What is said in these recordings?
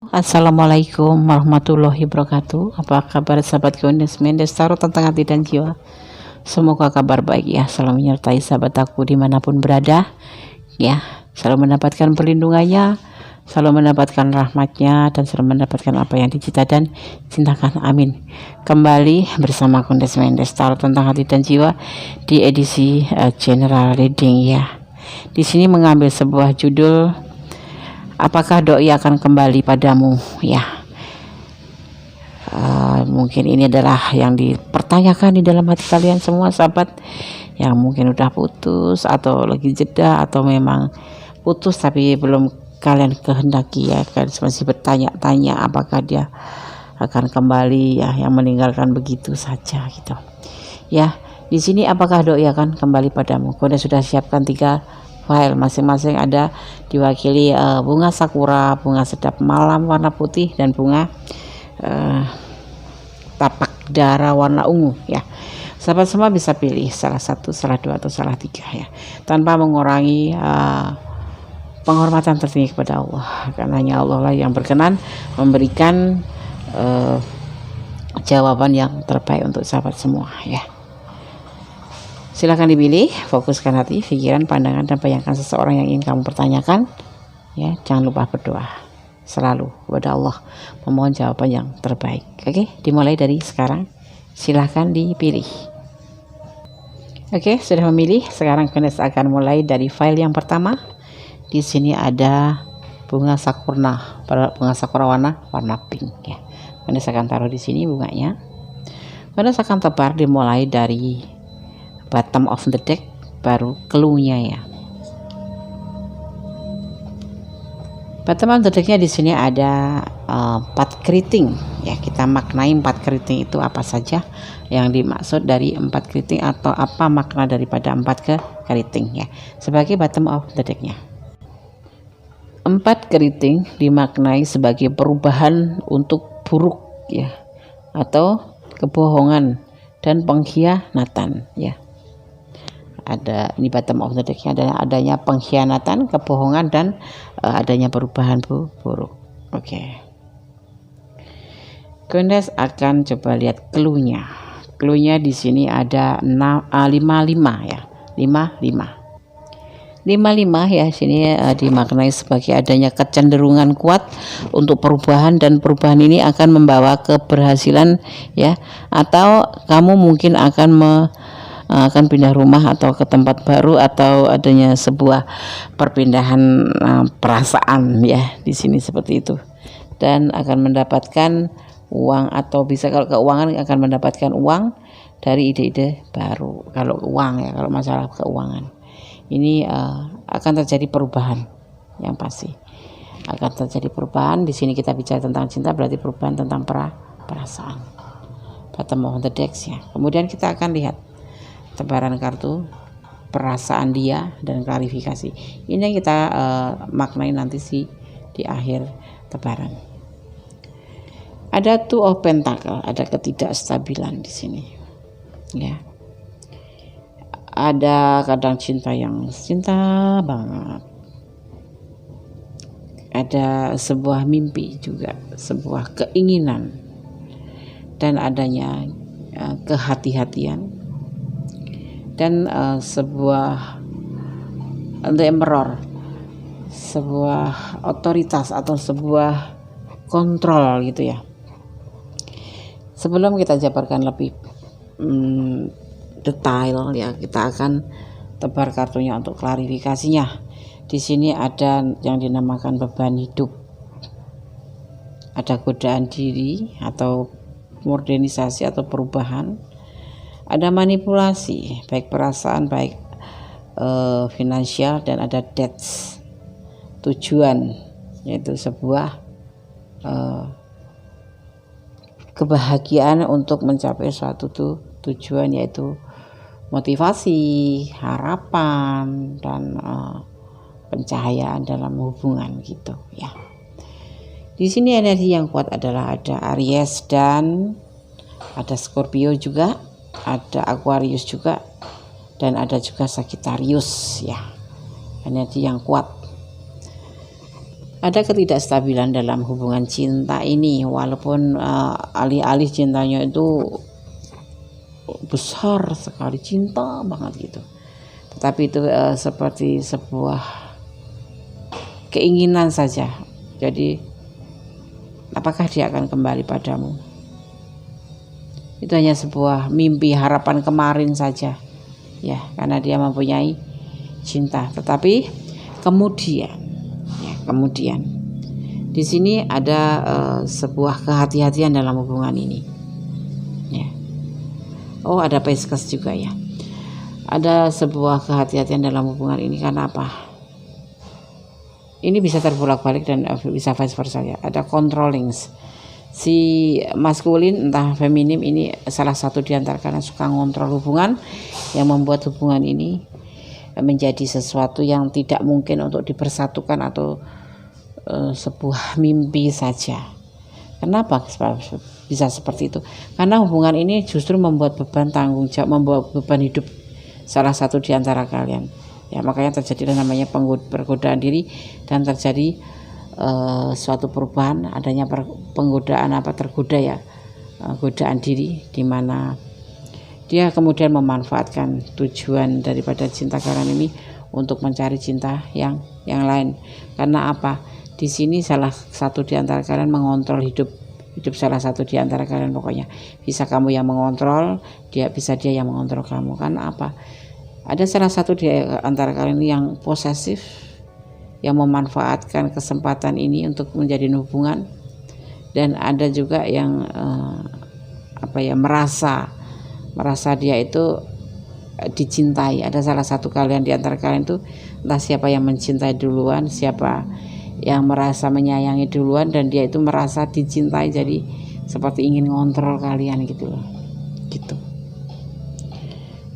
Assalamualaikum warahmatullahi wabarakatuh. Apa kabar sahabat Gones Mendes Tarot tentang hati dan jiwa? Semoga kabar baik ya, selalu menyertai sahabat aku dimanapun berada ya, selalu mendapatkan perlindungannya, selalu mendapatkan rahmatnya, dan selalu mendapatkan apa yang dicita dan cintakan, amin. Kembali bersama Gones Mendes Tarot tentang hati dan jiwa di edisi general reading ya. Di sini mengambil sebuah judul, apakah doi akan kembali padamu ya. Mungkin ini adalah yang dipertanyakan di dalam hati kalian semua sahabat, yang mungkin udah putus atau lagi jeda, atau memang putus tapi belum kalian kehendaki ya. Kalian masih bertanya-tanya apakah dia akan kembali ya, yang meninggalkan begitu saja gitu ya. Di sini apakah doi akan kembali padamu? Kau sudah siapkan 3 file, masing-masing ada diwakili bunga sakura, bunga sedap malam warna putih, dan bunga tapak dara warna ungu ya. Sahabat semua bisa pilih salah satu, salah dua, atau salah 3 ya, tanpa mengurangi penghormatan tertinggi kepada Allah, karena hanya Allah lah yang berkenan memberikan jawaban yang terbaik untuk sahabat semua ya. Silahkan dipilih, fokuskan hati, pikiran, pandangan, dan bayangkan seseorang yang ingin kamu pertanyakan ya. Jangan lupa berdoa selalu kepada Allah, memohon jawaban yang terbaik. Oke, dimulai dari sekarang. Silahkan dipilih. Oke, sudah memilih. Sekarang Gones akan mulai dari file yang pertama. Di sini ada bunga sakura, warna pink ya. Gones akan taruh di sini bunganya. Gones akan tebar dimulai dari bottom of the deck, baru clue-nya ya. Bottom of the deck-nya di sini ada 4 keriting ya. Kita maknai 4 keriting itu apa saja yang dimaksud dari 4 keriting, atau apa makna daripada 4 keriting ya, sebagai bottom of the deck-nya. 4 keriting dimaknai sebagai perubahan untuk buruk ya, atau kebohongan dan pengkhianatan ya. Ada ini bottom of the deck-nya, adanya pengkhianatan, kebohongan, dan adanya perubahan buruk. Oke. Gones akan coba lihat clue-nya. Clue-nya di sini ada 55 ya. 55 ya, sini dimaknai sebagai adanya kecenderungan kuat untuk perubahan, dan perubahan ini akan membawa keberhasilan ya, atau kamu mungkin akan pindah rumah atau ke tempat baru, atau adanya sebuah perpindahan perasaan ya di sini seperti itu, dan akan mendapatkan uang, atau bisa kalau keuangan akan mendapatkan uang dari ide-ide baru. Kalau uang ya, kalau masalah keuangan ini akan terjadi perubahan, yang pasti akan terjadi perubahan. Di sini kita bicara tentang cinta, berarti perubahan tentang perasaan. Bottom of the deck ya. Kemudian kita akan lihat tebaran kartu perasaan dia dan klarifikasi. Ini yang kita maknai nanti sih di akhir tebaran. Ada Two of Pentacle, ada ketidakstabilan di sini ya. Ada kadang cinta yang cinta banget, ada sebuah mimpi juga, sebuah keinginan, dan adanya kehati-hatian, dan sebuah the emperor, sebuah otoritas atau sebuah kontrol gitu ya. Sebelum kita jabarkan lebih detail ya, kita akan tebar kartunya untuk klarifikasinya. Di sini ada yang dinamakan beban hidup, ada godaan diri atau modernisasi atau perubahan, ada manipulasi baik perasaan, baik finansial, dan ada debts, tujuan, yaitu sebuah kebahagiaan untuk mencapai suatu tujuan, yaitu motivasi, harapan, dan pencahayaan dalam hubungan gitu ya. Di sini energi yang kuat adalah ada Aries, dan ada Scorpio juga, ada Aquarius juga, dan ada juga Sagittarius ya, energi yang kuat. Ada ketidakstabilan dalam hubungan cinta ini, walaupun alih-alih cintanya itu besar sekali, cinta banget gitu, tetapi itu seperti sebuah keinginan saja. Jadi apakah dia akan kembali padamu? Itu hanya sebuah mimpi, harapan kemarin saja ya, karena dia mempunyai cinta. Tetapi kemudian di sini ada sebuah kehati-hatian dalam hubungan ini ya. Oh, ada Pisces juga ya. Ada sebuah kehati-hatian dalam hubungan ini karena apa? Ini bisa terbolak-balik dan bisa vice versa ya. Ada controlling. Si maskulin entah feminim ini salah satu di antara kalian suka ngontrol hubungan, yang membuat hubungan ini menjadi sesuatu yang tidak mungkin untuk dipersatukan atau sebuah mimpi saja. Kenapa bisa seperti itu? Karena hubungan ini justru membuat beban tanggung jawab, membuat beban hidup salah satu di antara kalian. Ya, makanya terjadi namanya pergodaan diri dan terjadi suatu perubahan, adanya penggodaan tergoda ya, godaan diri, di mana dia kemudian memanfaatkan tujuan daripada cinta kalian ini untuk mencari cinta yang lain. Karena apa? Di sini salah satu di antara kalian mengontrol hidup salah satu di antara kalian, pokoknya bisa kamu yang mengontrol dia, bisa dia yang mengontrol kamu. Karena apa? Ada salah satu di antara kalian yang posesif, yang memanfaatkan kesempatan ini untuk menjadi hubungan, dan ada juga yang merasa dia itu dicintai. Ada salah satu kalian di antara kalian itu, entah siapa yang mencintai duluan, siapa yang merasa menyayangi duluan, dan dia itu merasa dicintai, jadi seperti ingin ngontrol kalian gitu loh, gitu.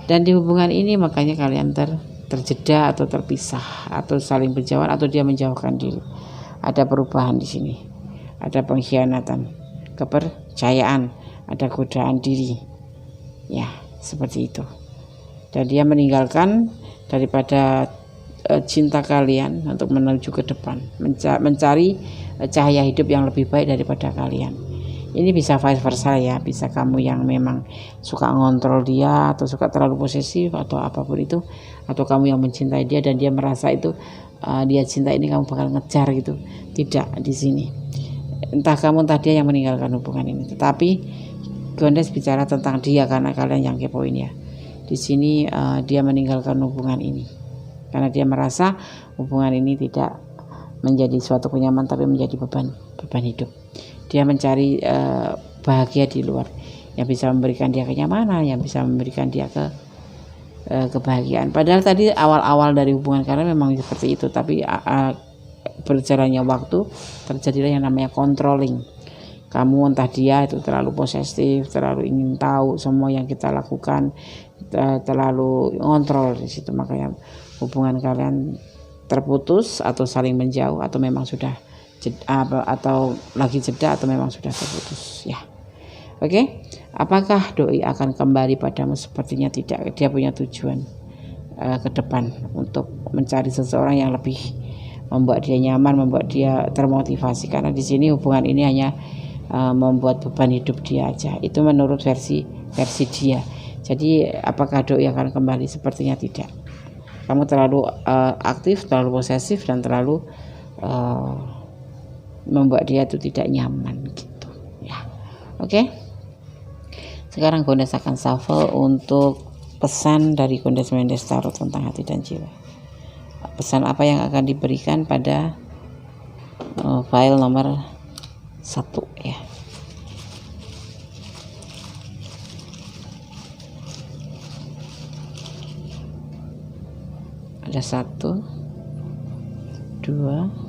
Dan di hubungan ini makanya kalian terjeda atau terpisah atau saling berjauhan atau dia menjauhkan diri. Ada perubahan di sini, ada pengkhianatan kepercayaan, ada godaan diri ya, seperti itu. Dan dia meninggalkan daripada cinta kalian untuk menuju ke depan, mencari cahaya hidup yang lebih baik daripada kalian. Ini bisa vice versa ya, bisa kamu yang memang suka ngontrol dia atau suka terlalu posesif atau apapun itu, atau kamu yang mencintai dia dan dia merasa itu dia cinta ini kamu bakal ngejar gitu. Tidak, di sini entah kamu entah dia yang meninggalkan hubungan ini, tetapi Gondes bicara tentang dia karena kalian yang kepoin ya. Di sini dia meninggalkan hubungan ini karena dia merasa hubungan ini tidak menjadi suatu kenyaman tapi menjadi beban hidup. Dia mencari bahagia di luar yang bisa memberikan dia kenyamanan, yang bisa memberikan dia kebahagiaan. Padahal tadi awal-awal dari hubungan kalian memang seperti itu, tapi berjalannya waktu terjadilah yang namanya controlling. Kamu entah dia itu terlalu posesif, terlalu ingin tahu semua yang kita lakukan, terlalu ngontrol di situ, makanya hubungan kalian terputus atau saling menjauh atau memang sudah atau lagi jeda atau memang sudah terputus ya. Oke, apakah doi akan kembali padamu? Sepertinya tidak. Dia punya tujuan ke depan untuk mencari seseorang yang lebih membuat dia nyaman, membuat dia termotivasi, karena di sini hubungan ini hanya membuat beban hidup dia aja. Itu menurut versi dia. Jadi apakah doi akan kembali? Sepertinya tidak. Kamu terlalu aktif, terlalu posesif, dan terlalu membuat dia itu tidak nyaman gitu ya. Oke. Sekarang Gondes akan shuffle untuk pesan dari Gondes Mendes Tarot tentang hati dan jiwa. Pesan apa yang akan diberikan pada file nomor 1 ya. Ada 1, 2,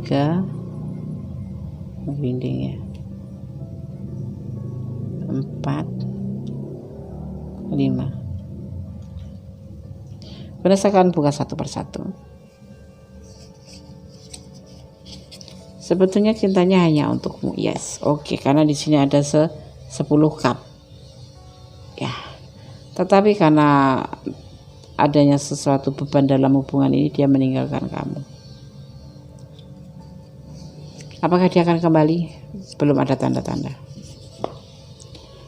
3 binding ya, 4, 5. Berdasarkan buka satu persatu. Sebetulnya cintanya hanya untukmu, yes, oke, karena di sini ada 10 cup ya. Tetapi karena adanya sesuatu beban dalam hubungan ini, dia meninggalkan kamu. Apakah dia akan kembali? Belum ada tanda-tanda.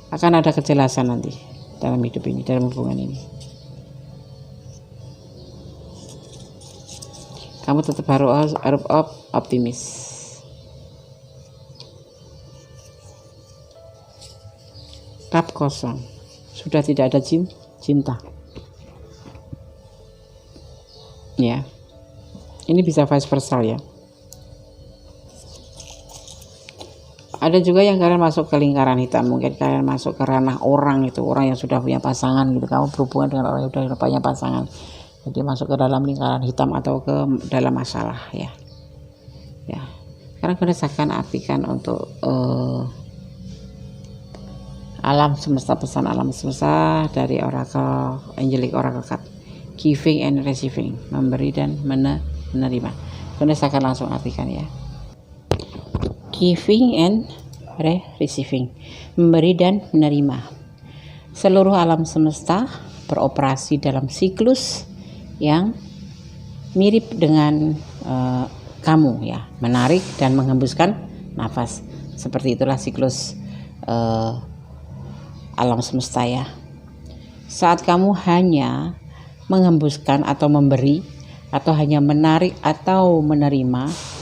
Akan ada kejelasan nanti dalam hidup ini, dalam hubungan ini. Kamu tetap harus optimis. Kap kosong, sudah tidak ada cinta. Ya, ini bisa vice versa ya. Ada juga yang kalian masuk ke lingkaran hitam, mungkin kalian masuk ke ranah orang itu, orang yang sudah punya pasangan gitu. Kamu berhubungan dengan orang yang sudah punya pasangan, jadi masuk ke dalam lingkaran hitam atau ke dalam masalah ya. Ya, karena berdasarkan artikan untuk alam semesta, pesan alam semesta dari oracle angelic oracle card, giving and receiving, memberi dan menerima. Saya akan langsung artikan ya. Giving and receiving, memberi dan menerima. Seluruh alam semesta beroperasi dalam siklus yang mirip dengan kamu ya, menarik dan menghembuskan nafas. Seperti itulah siklus alam semesta ya. Saat kamu hanya menghembuskan atau memberi, atau hanya menarik atau menerima,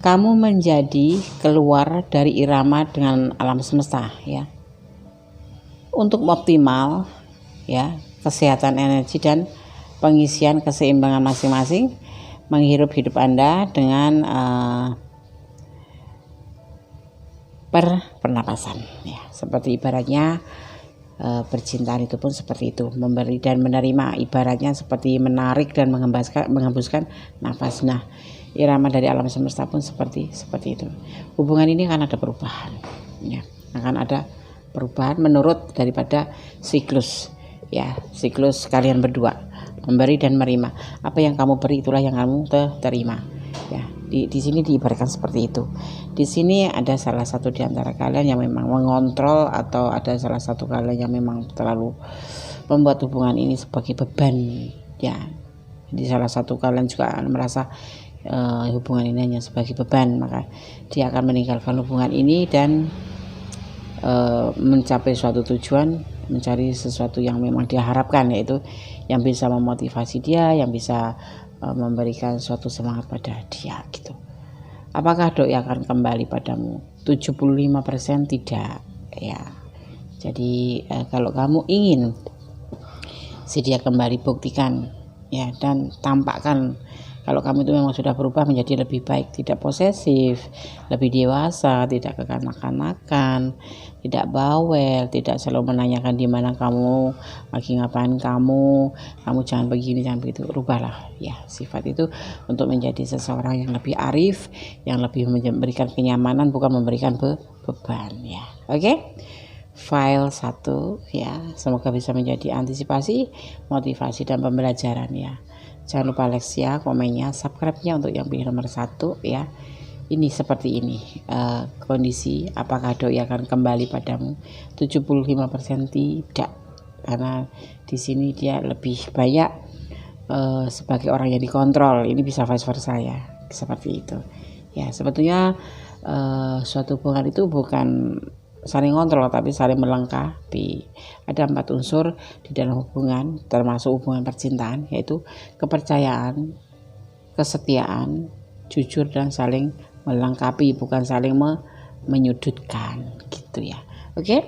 kamu menjadi keluar dari irama dengan alam semesta ya. Untuk optimal ya, kesehatan energi dan pengisian keseimbangan masing-masing, menghirup hidup Anda dengan pernapasan ya. Seperti ibaratnya percintaan itu pun seperti itu, memberi dan menerima, ibaratnya seperti menarik dan menghembuskan nafas. Nah, irama dari alam semesta pun seperti itu. Hubungan ini akan ada perubahan ya, akan ada perubahan menurut daripada siklus ya, siklus kalian berdua, memberi dan menerima. Apa yang kamu beri itulah yang kamu terima ya. Di sini diibaratkan seperti itu. Di sini ada salah satu di antara kalian yang memang mengontrol, atau ada salah satu kalian yang memang terlalu membuat hubungan ini sebagai beban ya. Jadi salah satu kalian juga merasa hubungan ini hanya sebagai beban, maka dia akan meninggalkan hubungan ini dan mencapai suatu tujuan, mencari sesuatu yang memang dia harapkan, yaitu yang bisa memotivasi dia, yang bisa memberikan suatu semangat pada dia gitu. Apakah doi akan kembali padamu? 75% tidak ya. Jadi kalau kamu ingin si dia kembali, buktikan ya, dan tampakkan kalau kamu itu memang sudah berubah menjadi lebih baik, tidak posesif, lebih dewasa, tidak kekanak-kanakan, tidak bawel, tidak selalu menanyakan di mana kamu, lagi ngapain kamu jangan begini, jangan begitu. Rubahlah ya sifat itu untuk menjadi seseorang yang lebih arif, yang lebih memberikan kenyamanan, bukan memberikan beban ya. Oke? File 1 ya, semoga bisa menjadi antisipasi, motivasi dan pembelajaran ya. Jangan lupa like ya, komennya, subscribe-nya untuk yang pilih nomor 1 ya. Ini seperti ini kondisi, apakah doi akan kembali padamu? 75% tidak, karena di sini dia lebih banyak sebagai orang yang dikontrol. Ini bisa vice versa ya, seperti itu ya. Sebetulnya suatu hubungan itu bukan saling kontrol, tapi saling melengkapi. Ada 4 unsur di dalam hubungan, termasuk hubungan percintaan, yaitu kepercayaan, kesetiaan, jujur, dan saling melengkapi, bukan saling menyudutkan gitu ya. Oke,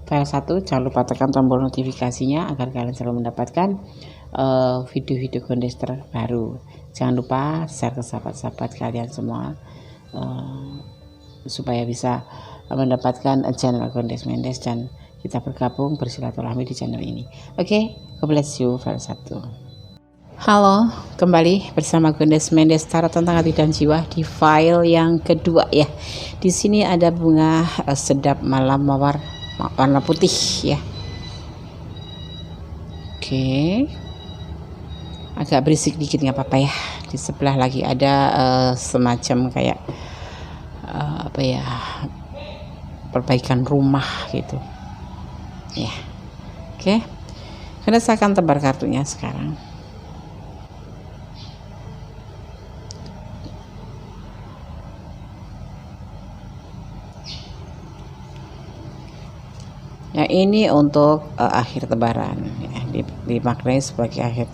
file 1, jangan lupa tekan tombol notifikasinya agar kalian selalu mendapatkan video-video Gondes terbaru. Jangan lupa share ke sahabat-sahabat kalian semua supaya bisa mendapatkan channel Gondes Mendes dan kita bergabung bersilaturahmi di channel ini. Oke, God bless you. File 1. Halo, kembali bersama Gondes Mendes, tarot tentang hati dan jiwa di file yang kedua ya. Di sini ada bunga sedap malam mawar warna putih ya. Oke, agak berisik dikit nggak apa-apa ya. Di sebelah lagi ada semacam kayak apa ya, perbaikan rumah gitu ya. Oke, karena saya akan tebar kartunya sekarang. Yang ini untuk akhir tebaran, ya, dimaknai sebagai akhir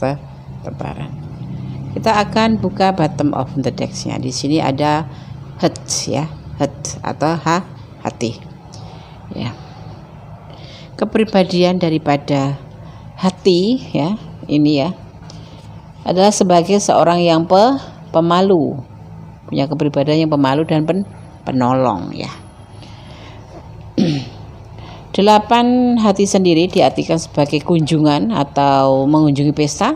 tebaran. Kita akan buka bottom of the deck-nya. Di sini ada heart, ya, heart atau hati, ya. Kepribadian daripada hati, ya, ini ya adalah sebagai seorang yang pemalu, punya kepribadian yang pemalu dan penolong, ya. 8 hati sendiri diartikan sebagai kunjungan atau mengunjungi pesta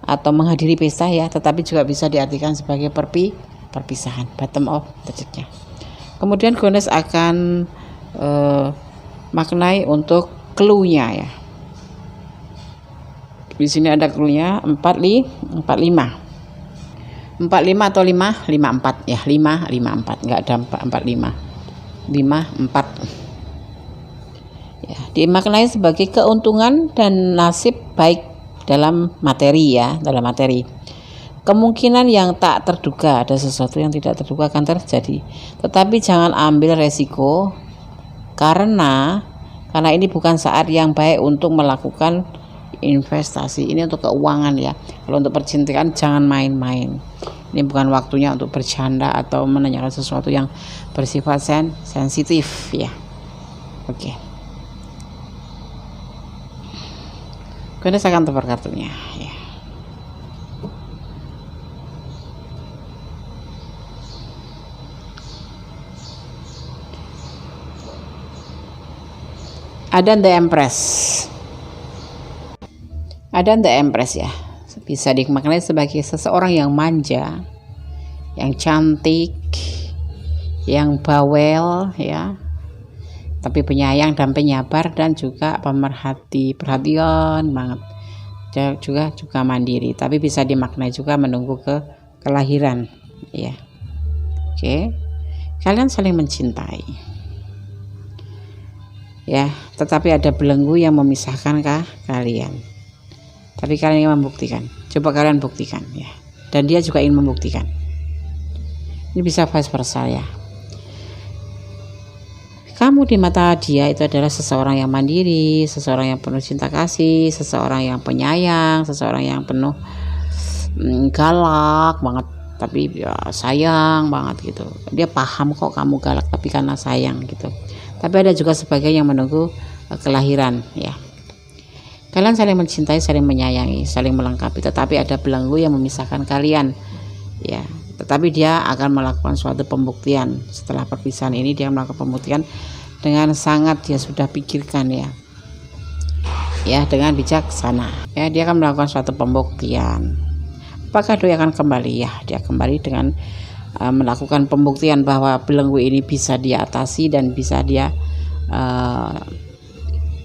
atau menghadiri pesta, ya, tetapi juga bisa diartikan sebagai perpisahan, bottom of the deck-nya. Kemudian Goddess akan maknai untuk clue-nya, ya. Di sini ada clue-nya 45 atau 554, ya, 554, enggak ada 45, 54. Ya, dimaknai sebagai keuntungan dan nasib baik dalam materi, ya, dalam materi. Kemungkinan yang tak terduga, ada sesuatu yang tidak terduga akan terjadi. Tetapi jangan ambil resiko karena ini bukan saat yang baik untuk melakukan investasi. Ini untuk keuangan, ya. Kalau untuk percintaan jangan main-main. Ini bukan waktunya untuk bercanda atau menanyakan sesuatu yang bersifat sensitif, ya. Oke. Goddess akan tebar kartunya, ya. Ada The Empress. Ada The Empress, ya. Bisa dimaknai sebagai seseorang yang manja, yang cantik, yang bawel, ya, tapi penyayang dan penyabar dan juga perhatian banget. Juga mandiri, tapi bisa dimaknai juga menunggu kelahiran, ya. Oke. Kalian saling mencintai, ya, tetapi ada belenggu yang memisahkan kalian. Tapi kalian ingin membuktikan. Coba kalian buktikan, ya. Dan dia juga ingin membuktikan. Ini bisa vice versa, ya. Kamu di mata dia itu adalah seseorang yang mandiri, seseorang yang penuh cinta kasih, seseorang yang penyayang, seseorang yang penuh galak banget, tapi ya sayang banget gitu. Dia paham kok kamu galak, tapi karena sayang gitu. Tapi ada juga sebagian yang menunggu kelahiran, ya. Kalian saling mencintai, saling menyayangi, saling melengkapi, tetapi ada belenggu yang memisahkan kalian, ya. Tetapi dia akan melakukan suatu pembuktian. Setelah perpisahan ini dia melakukan pembuktian dengan sangat dia sudah pikirkan, ya. Ya, dengan bijaksana. Ya, dia akan melakukan suatu pembuktian. Apakah dia akan kembali? Ya, dia kembali dengan melakukan pembuktian bahwa belenggu ini bisa dia atasi dan bisa dia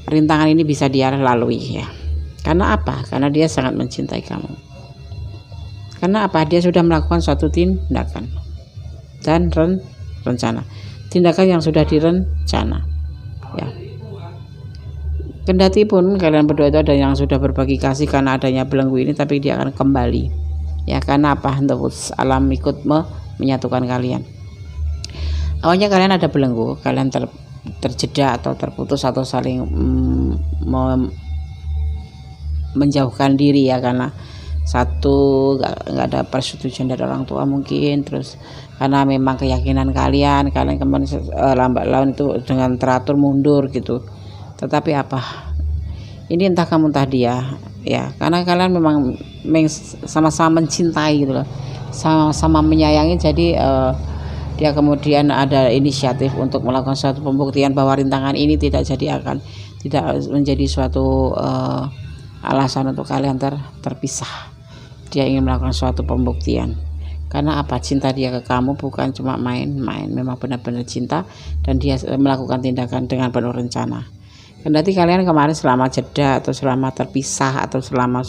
rintangan ini bisa dia lalui, ya. Karena apa? Karena dia sangat mencintai kamu. Karena apa? Dia sudah melakukan suatu tindakan dan rencana. Tindakan yang sudah direncana, ya. Kendati pun kalian berdua itu ada yang sudah berbagi kasih karena adanya belenggu ini, tapi dia akan kembali, ya. Karena apa? Alam ikut menyatukan kalian. Awalnya kalian ada belenggu, kalian terjeda atau terputus atau saling menjauhkan diri, ya, karena satu nggak ada persetujuan dari orang tua mungkin, terus karena memang keyakinan kalian kemarin lambat laun itu dengan teratur mundur gitu. Tetapi apa, ini entah kamu entah dia, ya, karena kalian memang sama-sama mencintai gitu loh, sama-sama menyayangi. Jadi dia kemudian ada inisiatif untuk melakukan suatu pembuktian bahwa rintangan ini tidak menjadi suatu alasan untuk kalian terpisah. Dia ingin melakukan suatu pembuktian. Karena apa? Cinta dia ke kamu bukan cuma main-main, memang benar-benar cinta, dan dia melakukan tindakan dengan penuh rencana. Kendati kalian kemarin selama jeda atau selama terpisah atau selama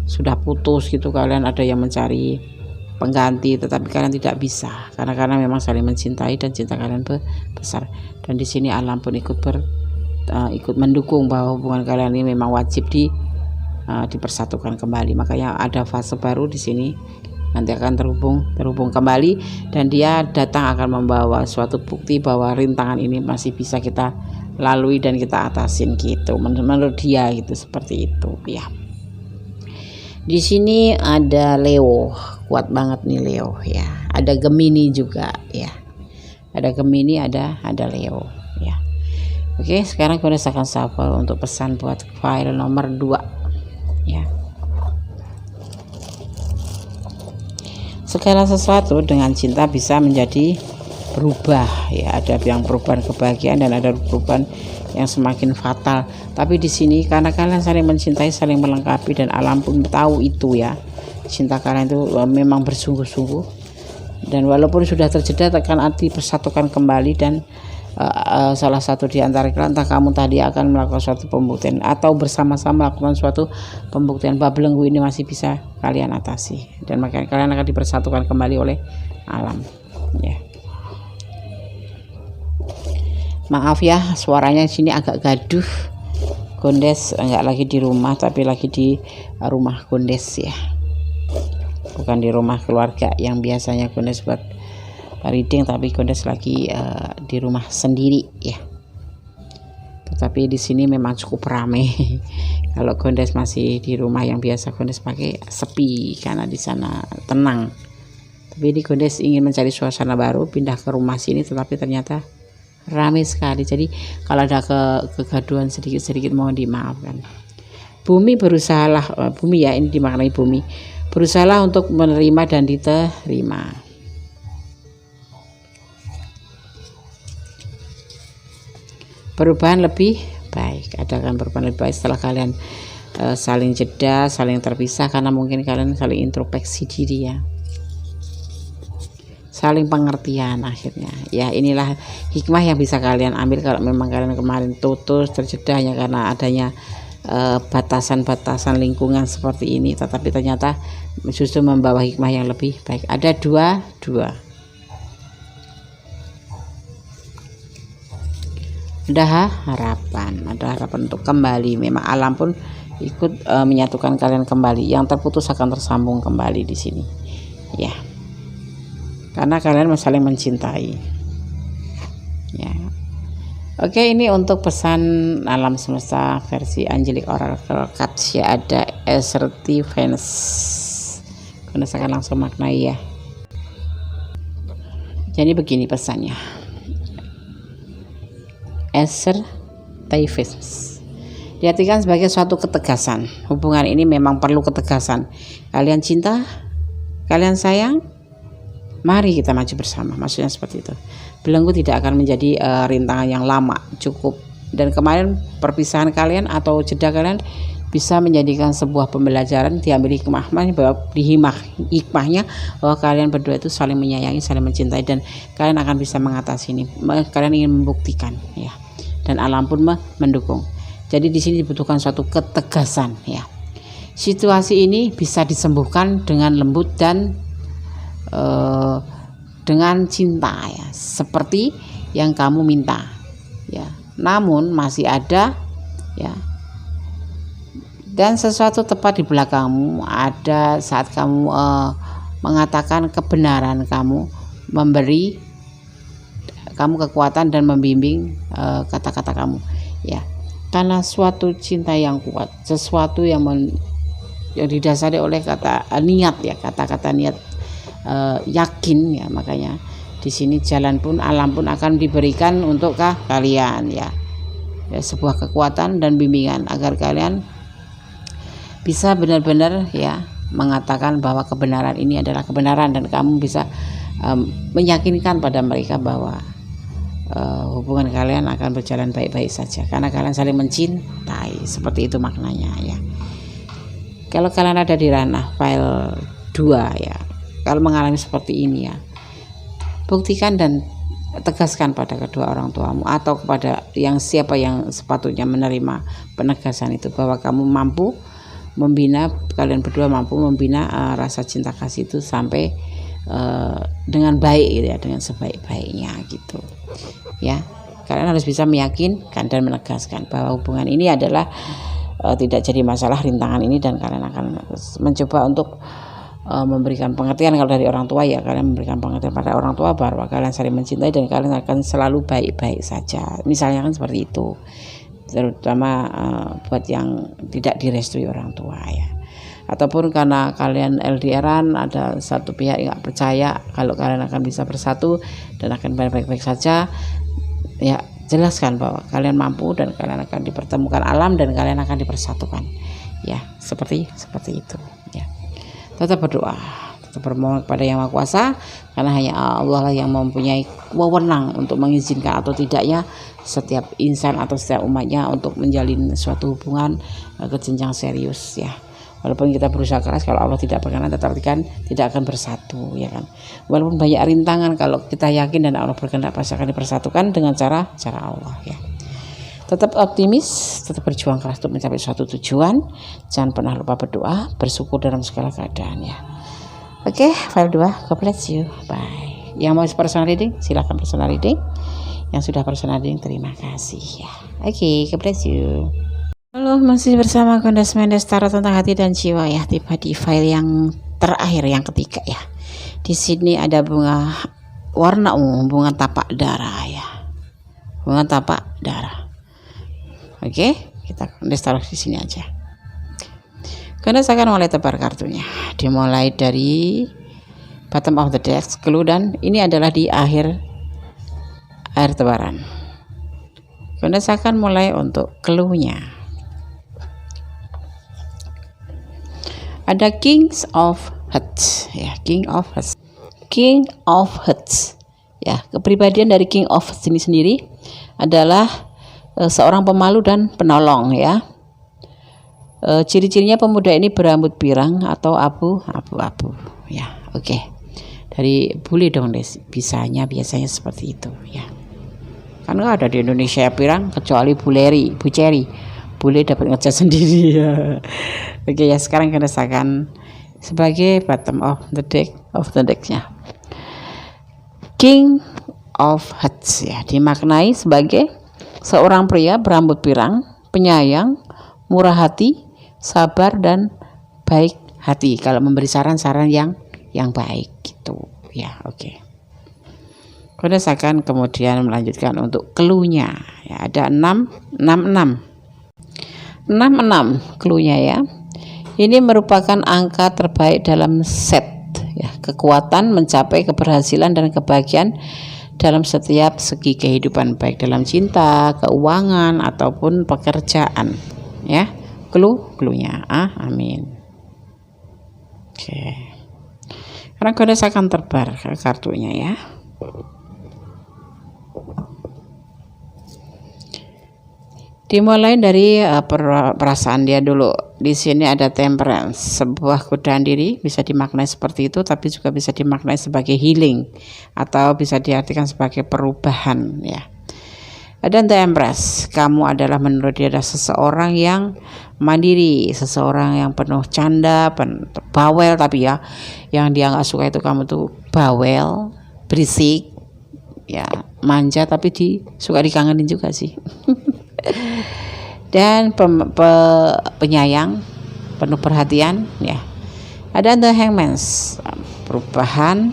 sudah putus gitu, kalian ada yang mencari pengganti, tetapi kalian tidak bisa karena memang saling mencintai dan cinta kalian besar. Dan di sini alam pun ikut mendukung bahwa hubungan kalian ini memang wajib dipersatukan kembali. Makanya ada fase baru di sini, nanti akan terhubung kembali, dan dia datang akan membawa suatu bukti bahwa rintangan ini masih bisa kita lalui dan kita atasin gitu, menurut dia gitu, seperti itu ya. Di sini ada Leo, kuat banget nih Leo ya. Ada Gemini juga ya. Ada Gemini, ada Leo ya. Oke, sekarang kita akan shuffle untuk pesan buat file nomor 2 ya. Segala sesuatu dengan cinta bisa menjadi berubah ya. Ada yang perubahan kebahagiaan dan ada perubahan yang semakin fatal. Tapi di sini karena kalian saling mencintai, saling melengkapi, dan alam pun tahu itu ya. Cinta kalian itu memang bersungguh-sungguh. Dan walaupun sudah terjeda, akan dipersatukan kembali, dan salah satu di antara kalian, entah kamu tadi akan melakukan suatu pembuktian atau bersama-sama melakukan suatu pembuktian bahwa belenggu ini masih bisa kalian atasi, dan makanya kalian akan dipersatukan kembali oleh alam ya. Maaf ya, suaranya di sini agak gaduh. Gondes enggak lagi di rumah, tapi lagi di rumah Gondes ya, bukan di rumah keluarga yang biasanya Gondes buat reading, tapi Gondes lagi di rumah sendiri ya. Tetapi di sini memang cukup ramai. Kalau Gondes masih di rumah yang biasa Gondes pakai, sepi karena di sana tenang. Tapi di Gondes ingin mencari suasana baru, pindah ke rumah sini, tetapi ternyata ramai sekali. Jadi kalau ada kegaduhan sedikit-sedikit mohon dimaafkan. Bumi berusahalah, bumi ya, ini dimaknai bumi, berusahalah untuk menerima dan diterima. Perubahan lebih baik, adakan perubahan lebih baik setelah kalian saling jeda, saling terpisah, karena mungkin kalian saling introspeksi diri ya, saling pengertian akhirnya ya. Inilah hikmah yang bisa kalian ambil kalau memang kalian kemarin putus terjeda hanya karena adanya batasan-batasan lingkungan seperti ini, tetapi ternyata justru membawa hikmah yang lebih baik. Ada dua ada harapan untuk kembali. Memang alam pun ikut menyatukan kalian kembali. Yang terputus akan tersambung kembali di sini ya, karena kalian saling mencintai ya. Oke, ini untuk pesan alam semesta versi Angelic Oracle Cards ya. Ada assertiveness, kita akan langsung maknai ya. Jadi begini pesannya, assertiveness diartikan sebagai suatu ketegasan. Hubungan ini memang perlu ketegasan. Kalian cinta, kalian sayang, mari kita maju bersama. Maksudnya seperti itu. Belenggu tidak akan menjadi rintangan yang lama, cukup. Dan kemarin perpisahan kalian atau jeda kalian bisa menjadikan sebuah pembelajaran, diambil hikmahnya bahwa hikmahnya bahwa kalian berdua itu saling menyayangi, saling mencintai, dan kalian akan bisa mengatasi ini. Kalian ingin membuktikan ya, dan alam pun mendukung. Jadi di sini dibutuhkan suatu ketegasan ya. Situasi ini bisa disembuhkan dengan lembut dan dengan cinta ya, seperti yang kamu minta ya. Namun masih ada ya, dan sesuatu tepat di belakangmu. Ada saat kamu mengatakan kebenaran, kamu memberi kamu kekuatan dan membimbing kata-kata kamu ya, karena suatu cinta yang kuat, sesuatu yang didasari oleh kata niat ya, kata-kata niat, yakin ya. Makanya di sini jalan pun alam pun akan diberikan untuk kalian ya, sebuah kekuatan dan bimbingan agar kalian bisa benar-benar ya mengatakan bahwa kebenaran ini adalah kebenaran, dan kamu bisa meyakinkan pada mereka bahwa hubungan kalian akan berjalan baik-baik saja karena kalian saling mencintai. Seperti itu maknanya ya. Kalau kalian ada di ranah file 2 ya, kalau mengalami seperti ini ya, buktikan dan tegaskan pada kedua orang tuamu atau kepada siapa yang sepatutnya menerima penegasan itu, bahwa kamu mampu membina, kalian berdua mampu membina rasa cinta kasih itu sampai dengan baik gitu ya, dengan sebaik-baiknya gitu ya. Kalian harus bisa meyakinkan dan menegaskan bahwa hubungan ini adalah tidak jadi masalah rintangan ini, dan kalian akan mencoba untuk memberikan pengertian. Kalau dari orang tua ya kalian memberikan pengertian pada orang tua bahwa kalian saling mencintai dan kalian akan selalu baik-baik saja, misalnya kan seperti itu, terutama buat yang tidak direstui orang tua ya. Ataupun karena kalian LDRan, ada satu pihak yang nggak percaya kalau kalian akan bisa bersatu dan akan baik-baik saja, ya jelaskan bahwa kalian mampu dan kalian akan dipertemukan alam dan kalian akan dipersatukan ya, seperti itu ya. Tetap berdoa, tetap bermohon kepada Yang Maha Kuasa, karena hanya Allah lah yang mempunyai wewenang untuk mengizinkan atau tidaknya setiap insan atau setiap umatnya untuk menjalin suatu hubungan ke jenjang serius ya. Walaupun kita berusaha keras, kalau Allah tidak berkenan tetapi kan tidak akan bersatu ya kan. Walaupun banyak rintangan, kalau kita yakin dan Allah berkenan pasti akan dipersatukan dengan cara Allah ya. Tetap optimis, tetap berjuang keras untuk mencapai suatu tujuan. Jangan pernah lupa berdoa, bersyukur dalam segala keadaan ya. Oke, file 2, God bless you, bye. Yang mau personal reading, silakan personal reading. Yang sudah personal reading, terima kasih ya. Oke, God bless you. Halo, masih bersama Kondas Mendes Tarot tentang hati dan jiwa ya. Tiba di file yang terakhir, yang ketiga ya. Di sini ada bunga warna ungu, bunga tapak darah ya. Bunga tapak darah. Oke, kita Kondas taruh di sini aja. Kondas akan mulai tebar kartunya. Dimulai dari bottom of the deck, clue, dan ini adalah di akhir tebaran. Kondas akan mulai untuk clue-nya. Ada Kings of Hearts ya, King of Hearts. King of Hearts ya, kepribadian dari King of Hearts ini sendiri adalah seorang pemalu dan penolong ya. Ciri-cirinya pemuda ini berambut pirang atau abu-abu ya. Oke. Dari bule dong Des, biasanya seperti itu ya. Kan nggak ada di Indonesia pirang kecuali Bu Ceri. Bule dapat ngecat sendiri ya. Oke ya, sekarang kita rasakan sebagai bottom of the deck-nya. King of Hearts ya, dimaknai sebagai seorang pria berambut pirang, penyayang, murah hati, sabar dan baik hati. Kalau memberi saran-saran yang baik gitu ya. Oke. Kondas akan kemudian melanjutkan untuk clue-nya ya, ada 666 clue-nya ya. Ini merupakan angka terbaik dalam set ya, kekuatan mencapai keberhasilan dan kebahagiaan dalam setiap segi kehidupan, baik dalam cinta, keuangan ataupun pekerjaan ya. Clue-nya amin. Oke. Sekarang Kondas akan terbar kartunya ya. Dimulai dari perasaan dia dulu. Di sini ada Temperance, sebuah godaan diri, bisa dimaknai seperti itu, tapi juga bisa dimaknai sebagai healing atau bisa diartikan sebagai perubahan ya. Ada Temperance, kamu adalah menurut dia adalah seseorang yang mandiri, seseorang yang penuh canda, bawel, tapi ya yang dia nggak suka itu kamu tuh bawel, berisik, ya manja, tapi suka dikangenin juga sih. Dan penyayang, penuh perhatian ya. Ada The Hangman, perubahan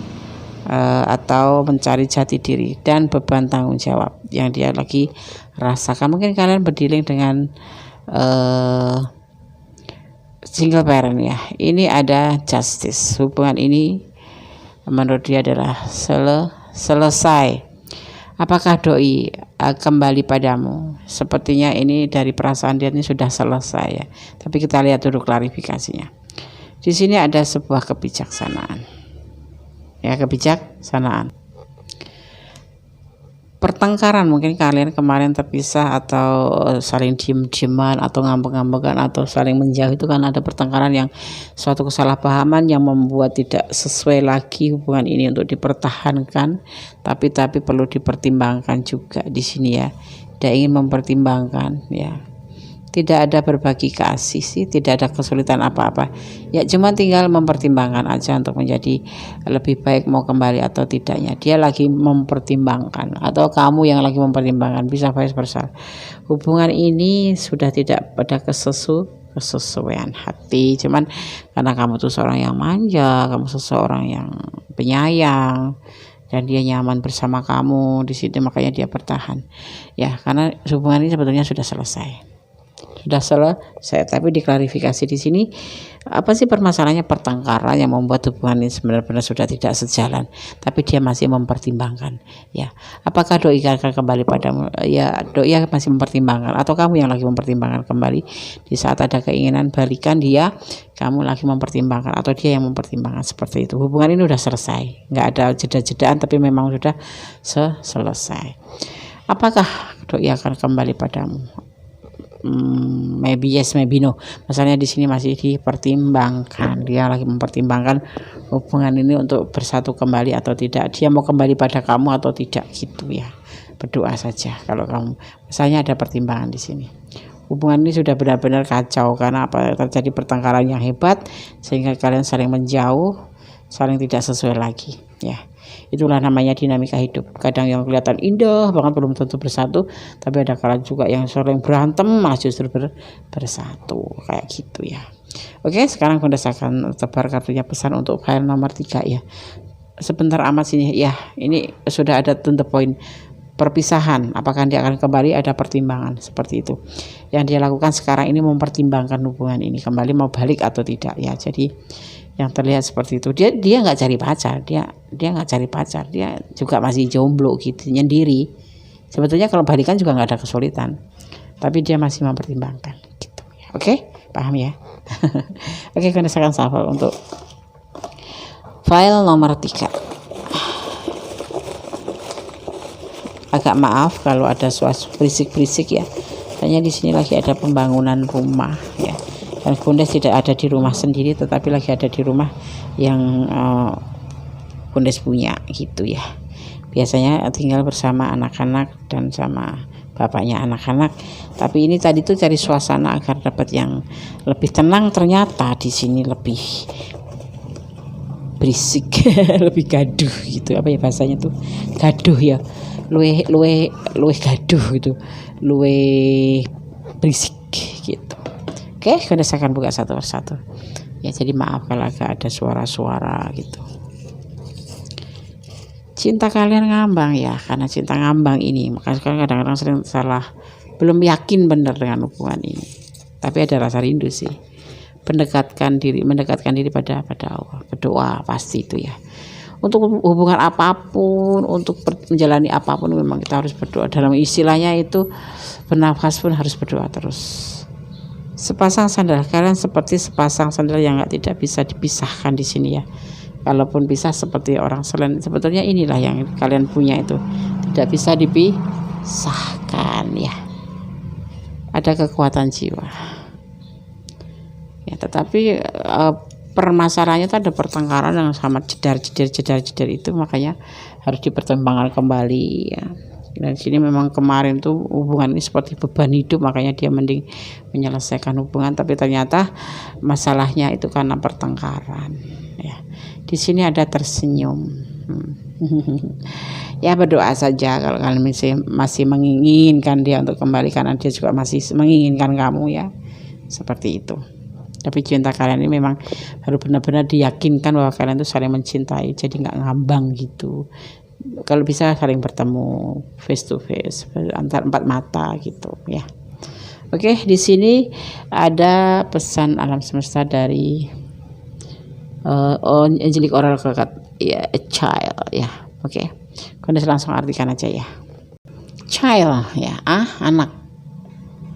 atau mencari jati diri dan beban tanggung jawab yang dia lagi rasakan. Mungkin kalian berdealing dengan single parent ya. Ini ada Justice, hubungan ini menurut dia adalah selesai. Apakah doi kembali padamu? Sepertinya ini dari perasaan dia ini sudah selesai ya. Tapi kita lihat dulu klarifikasinya. Di sini ada sebuah kebijaksanaan. Ya, kebijaksanaan. Pertengkaran, mungkin kalian kemarin terpisah atau saling diem-dieman atau ngambek-ngambekan atau saling menjauh, itu kan ada pertengkaran yang suatu kesalahpahaman yang membuat tidak sesuai lagi hubungan ini untuk dipertahankan, tapi perlu dipertimbangkan juga di sini ya. Tidak ingin mempertimbangkan ya. Tidak ada berbagi kasih sih, tidak ada kesulitan apa-apa. Ya cuma tinggal mempertimbangkan aja untuk menjadi lebih baik mau kembali atau tidaknya. Dia lagi mempertimbangkan atau kamu yang lagi mempertimbangkan, bisa vice versa. Hubungan ini sudah tidak pada kesesuaian hati. Cuman karena kamu tuh seorang yang manja, kamu seseorang yang penyayang, dan dia nyaman bersama kamu di situ, makanya dia bertahan ya, karena hubungan ini sebetulnya sudah selesai. Tapi diklarifikasi di sini, apa sih permasalahannya? Pertengkaran yang membuat hubungan ini benar-benar sudah tidak sejalan, tapi dia masih mempertimbangkan ya. Apakah doi akan kembali padamu? Ya, doi masih mempertimbangkan, atau kamu yang lagi mempertimbangkan kembali. Di saat ada keinginan balikan dia, kamu lagi mempertimbangkan, atau dia yang mempertimbangkan, seperti itu. Hubungan ini sudah selesai, nggak ada jeda-jedaan, tapi memang sudah selesai. Apakah doi akan kembali padamu? Maybe yes, maybe no. Masalahnya di sini masih dipertimbangkan. Dia lagi mempertimbangkan hubungan ini untuk bersatu kembali atau tidak. Dia mau kembali pada kamu atau tidak, gitu ya. Berdoa saja kalau kamu. Misalnya ada pertimbangan di sini. Hubungan ini sudah benar-benar kacau karena apa? Terjadi pertengkaran yang hebat sehingga kalian saling menjauh, saling tidak sesuai lagi, ya. Itulah namanya dinamika hidup. Kadang yang kelihatan indah banget belum tentu bersatu, tapi ada kala juga yang sering berantem malah justru bersatu, kayak gitu ya. Oke, sekarang Bunda akan tebar kartunya pesan untuk file nomor 3 ya. Sebentar amat sini ya. Ini sudah ada tentu poin perpisahan. Apakah dia akan kembali? Ada pertimbangan seperti itu. Yang dia lakukan sekarang ini mempertimbangkan hubungan ini kembali mau balik atau tidak ya. Jadi yang terlihat seperti itu, dia nggak cari pacar, dia nggak cari pacar, dia juga masih jomblo gitu, nyendiri. Sebetulnya kalau balikan juga nggak ada kesulitan, tapi dia masih mempertimbangkan gitu ya. Oke, paham ya? Oke, kita akan shuffle untuk file nomor 3. Agak maaf kalau ada suara berisik-berisik ya, hanya di sini lagi ada pembangunan rumah ya. Dan Bunda tidak ada di rumah sendiri, tetapi lagi ada di rumah yang Bunda punya gitu ya. Biasanya tinggal bersama anak-anak dan sama bapaknya anak-anak. Tapi ini tadi tuh cari suasana agar dapat yang lebih tenang, ternyata di sini lebih berisik, lebih gaduh gitu. Apa ya bahasanya tuh? Gaduh ya. Luwe gaduh gitu. Luwe berisik gitu. Oke, kita akan buka satu persatu. Ya, jadi maaf kalau agak ada suara-suara gitu. Cinta kalian ngambang ya, karena cinta ngambang ini. Maka sekarang kadang-kadang sering salah, belum yakin benar dengan hubungan ini. Tapi ada rasa rindu sih. Mendekatkan diri pada Allah. Berdoa pasti itu ya. Untuk hubungan apapun, untuk menjalani apapun memang kita harus berdoa. Dalam istilahnya itu bernafas pun harus berdoa terus. Sepasang sandal, kalian seperti sepasang sandal yang tidak bisa dipisahkan di sini ya. Kalaupun bisa seperti orang selain, sebetulnya inilah yang kalian punya itu tidak bisa dipisahkan ya. Ada kekuatan jiwa. Ya, tetapi permasalahannya itu ada pertengkaran yang sama jedar itu, makanya harus dipertimbangkan kembali ya. Dan sini memang kemarin tuh hubungan ini seperti beban hidup, makanya dia mending menyelesaikan hubungan, tapi ternyata masalahnya itu karena pertengkaran ya. Di sini ada tersenyum. Ya, berdoa saja kalau kalian masih menginginkan dia untuk kembali, karena dia juga masih menginginkan kamu ya, seperti itu. Tapi cinta kalian ini memang harus benar-benar diyakinkan bahwa kalian itu saling mencintai, jadi nggak ngambang gitu. Kalau bisa saling bertemu face to face, antar 4 mata gitu ya. Oke, di sini ada pesan alam semesta dari Angelic Oracle ya, a child ya. Oke, kita langsung artikan aja ya. Child ya, anak.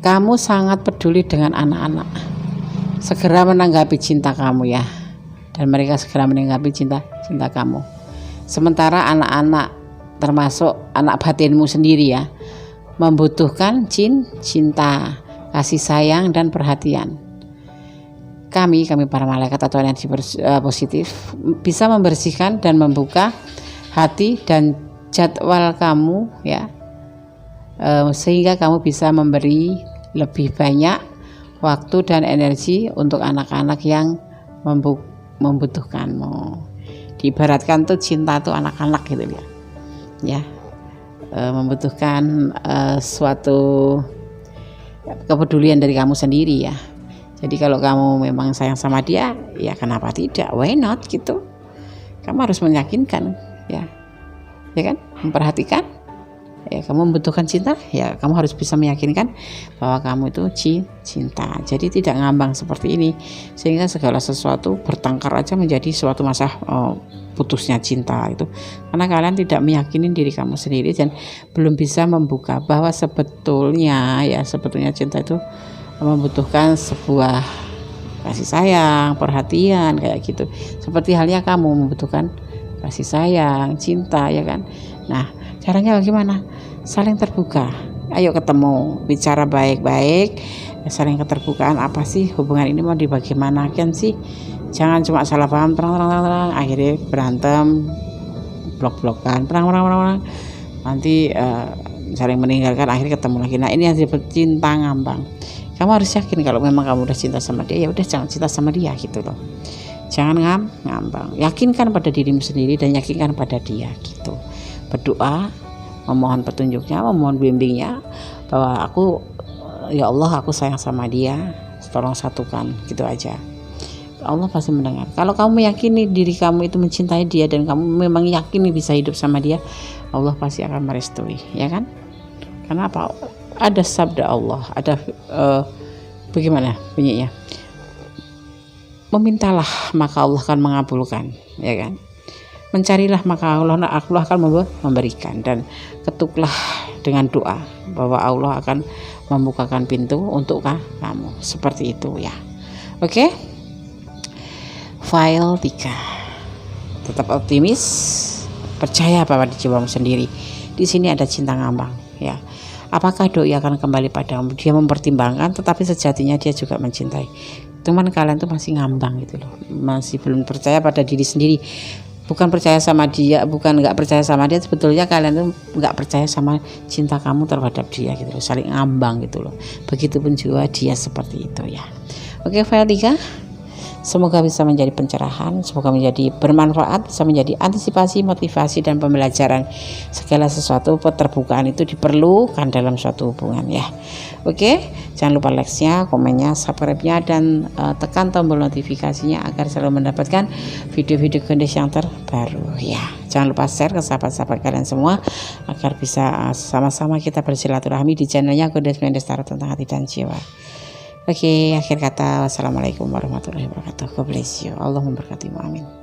Kamu sangat peduli dengan anak-anak. Segera menanggapi cinta kamu ya, dan mereka segera menanggapi cinta kamu. Sementara anak-anak, termasuk anak batinmu sendiri ya, membutuhkan cinta, kasih sayang dan perhatian. Kami para malaikat atau energi positif bisa membersihkan dan membuka hati dan jadwal kamu ya, sehingga kamu bisa memberi lebih banyak waktu dan energi untuk anak-anak yang membutuhkanmu. Diibaratkan tuh cinta tuh anak-anak gitu ya, membutuhkan suatu kepedulian dari kamu sendiri ya. Jadi kalau kamu memang sayang sama dia, ya kenapa tidak, why not gitu. Kamu harus meyakinkan, ya kan, memperhatikan. Ya, kamu membutuhkan cinta, ya kamu harus bisa meyakinkan bahwa kamu itu cinta. Jadi tidak ngambang seperti ini, sehingga segala sesuatu bertengkar aja menjadi suatu masa putusnya cinta itu, karena kalian tidak meyakini diri kamu sendiri dan belum bisa membuka bahwa sebetulnya cinta itu membutuhkan sebuah kasih sayang, perhatian kayak gitu. Seperti halnya kamu membutuhkan kasih sayang, cinta, ya kan. Nah, caranya bagaimana? Saling terbuka. Ayo ketemu, bicara baik-baik, saling keterbukaan. Apa sih hubungan ini mau dibagaimanakan sih? Jangan cuma salah paham, terang, akhirnya berantem, blok-blokan, perang. Nanti saling meninggalkan, akhirnya ketemu lagi. Nah, ini yang disebut cinta ngambang. Kamu harus yakin kalau memang kamu udah cinta sama dia, ya udah jangan cinta sama dia gitu loh. Jangan ngambang. Yakinkan pada dirimu sendiri dan yakinkan pada dia gitu. Berdoa, memohon petunjuknya, memohon bimbingnya, bahwa ya Allah, aku sayang sama dia, tolong satukan, gitu aja. Allah pasti mendengar. Kalau kamu meyakini diri kamu itu mencintai dia dan kamu memang yakin bisa hidup sama dia, Allah pasti akan merestui, ya kan? Karena apa? Ada sabda Allah, ada bagaimana bunyinya? Memintalah maka Allah akan mengabulkan, ya kan? Mencarilah maka Allah akan memberikan, dan ketuklah dengan doa bahwa Allah akan membukakan pintu untuk kamu, seperti itu ya. Oke? File 3. Tetap optimis, percaya pada jiwamu sendiri. Di sini ada cinta ngambang, ya. Apakah doi akan kembali padamu? Dia mempertimbangkan, tetapi sejatinya dia juga mencintai. Cuman kalian tuh masih ngambang gitu loh, masih belum percaya pada diri sendiri. Bukan percaya sama dia, bukan nggak percaya sama dia, sebetulnya kalian tuh nggak percaya sama cinta kamu terhadap dia gitu loh, saling ngambang gitu loh. Begitupun juga dia seperti itu ya. Oke, file 3. Semoga bisa menjadi pencerahan, semoga menjadi bermanfaat, bisa menjadi antisipasi, motivasi, dan pembelajaran. Segala sesuatu keterbukaan itu diperlukan dalam suatu hubungan ya. Oke, jangan lupa like-nya, komennya, subscribe-nya, dan tekan tombol notifikasinya agar selalu mendapatkan video-video Gondes yang terbaru ya. Jangan lupa share ke sahabat-sahabat kalian semua agar bisa sama-sama kita bersilaturahmi di channelnya Gondes Mendes Tarot tentang hati dan jiwa. Oke, akhir kata, wassalamualaikum warahmatullahi wabarakatuh. God bless you. Allah memberkatimu. Amin.